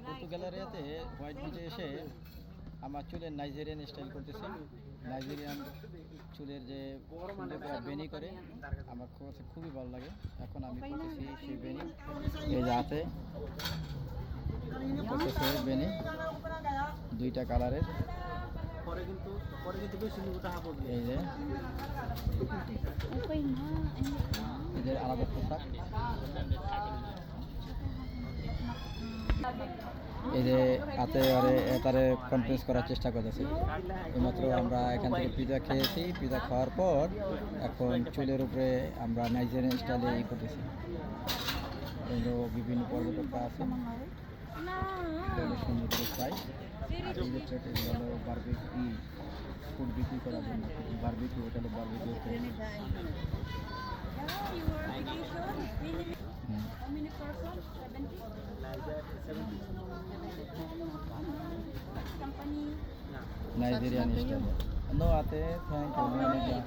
পর্তুগালের এতে হোয়াইট বিচে এসে আমার চুলের নাইজেরিয়ান স্টাইল করতেছি। নাইজেরিয়ান চুলের যে বেনি করে আমার খুবই ভালো লাগে। এখন আমি করতেছি সেই বেনি, এই যে হাতে করতেছে বেনি দুইটা কালারের। এই যে এদের আলাদা পোশাক, এই যে হাতে তারে কনফারেন্স করার চেষ্টা করতেছে। এইমাত্র আমরা এখান থেকে পিজা খেয়েছি, পিজা খাওয়ার পর এখন চুলের উপরে আমরা নাইজেরিয়ান স্টাইলে করতেছি। এগুলো বিভিন্ন পর্যটকরা আছে, সমুদ্র চাই। আর এই যে প্লেটে হলো বারবিকিউ ফুড বিক্রি করার জন্য, বারবিকিউ এটা হলো barbecue. Nigerian style. No ate, thank you.